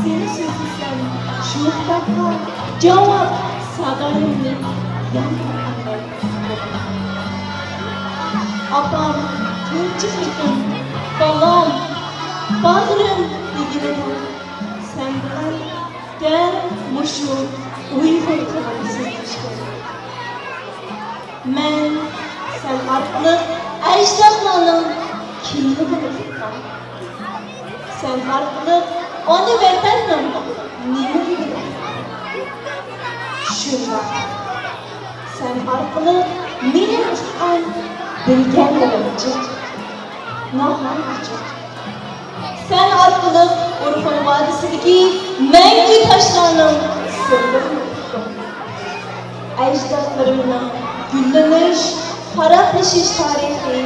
seni sözlüsem şu mutlaka cevap sadalimni yanmadan. Apam, tinchlikmikin, balam, bag'rim deginim, sen bilan dal mushu Uyg'ur tilini so'zlashgan. Men sen orqali ajdodlarning kimligini bildim. Sen orqali ona vatanning nimaligini bildim. Shunda sen orqali mening ham bilganlarimcha nohayotcha. Sen orqali Urfon vodisidagi mangu toshlarning sirlarini bildim. Ajdodlarimning gullanish, faraqlashish tarixiy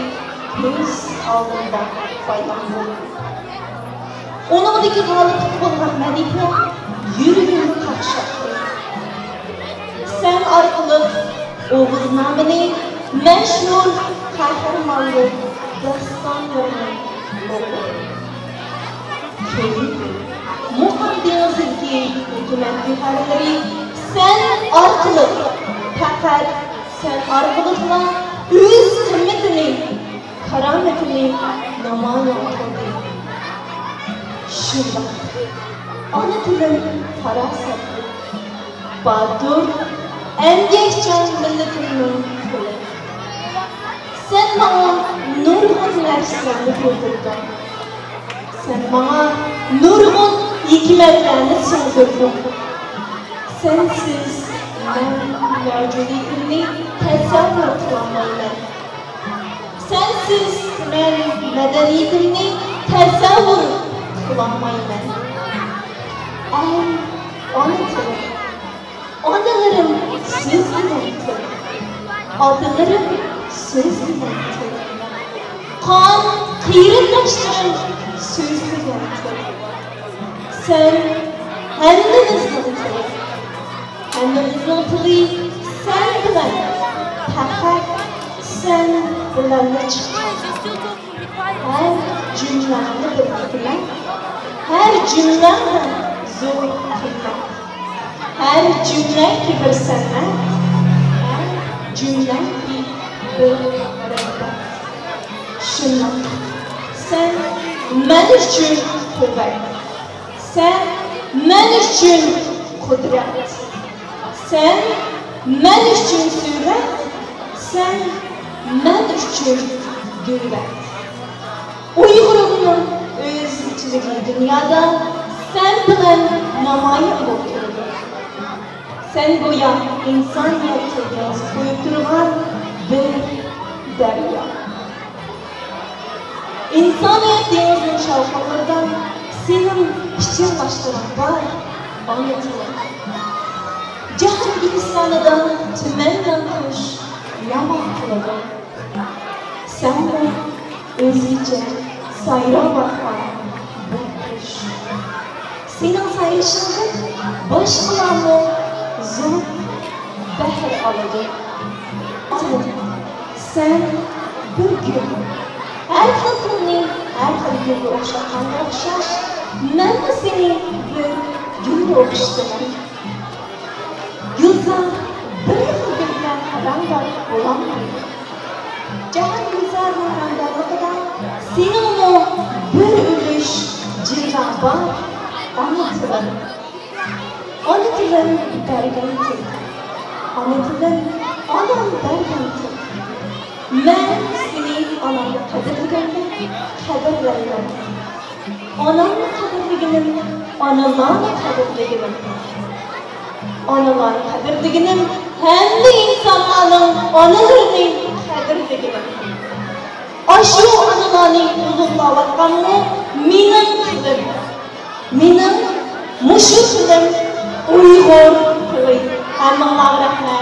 ko'z oldimda paydo bo'ldi. Uningdagi g'olib bo'lgan malika yuragimni qaqshatdi. Sen orqali O'g'iznomining mashhur qahramonlik dostonlarini o'qidi. Keyin Muqim dengizidagi hukumat yuqorilari sen orqali faqat sen orqali o'z qimmatini, karomatini namoyon qildi. Shunda ona tilim farosatli, badur, emgakchan millatimning tili. Sen bana nurg'un narsalarni ko'rdirding. Sen bana nurg'un hikmatlarni singdirding. Sensiz men mavjudligimni tasavvur qilolmayman. Sensiz men madaniyatimni tasavvur qilolmayman. Ay, ona tilim, onalarim siz bilan til, otalarim siz bilan til, qon qiyratlashlarim siz bilan til. Sen hammamizning til, hammamizning tili sen bilan, faqat sen bilan chiqqan. Her cümlemde bildiler, her cümlemden zor kıymet, her cümle ki bir sanat, her cümle ki bir rehber. Şuna, sen men için kuvvet, sen men için kudret, sen men için süret, sen men için güvet. Uyg'urumning o'z ichidagi dunyoda sen bilan namoyon bo'lib turdi. Sen go'yo insoniyatga yozib qo'yib turgan bir daryo. İnsaniyat dengizining shovqinlaridan sening pichirlashtiring bor ona tilim. Jahon insonidan tumandan qush yomon qiladi. Sen o'zgacha sayro bahor bu qush. Sening sayrishingdan boshqalarni zo'r bahr oladi. Sen bir kun her xil kunning har xil gulga o'xshaganga o'xshash, men sening bir gulga o'xshataman. Gulzor bir xil gulga rangdor bo'lolmaydi. Jahon gulzorining rangdorligidan seningmi bir ulush jilva bor ona tilim. Ona tilim bergan til. Ona tilim onam bergan til. Men sening onamni qadrlaganda qadrlayman. Onamni qadrlaganim, onalarni qadrlaganim. Onalarni qadrlaganim, hamma insonlarning onalarining qadrlaganim. Ashu onalarning ulug'layotganini mening tilim, mening mushu tilim Uyg'ur tili. Hammaga rahmat.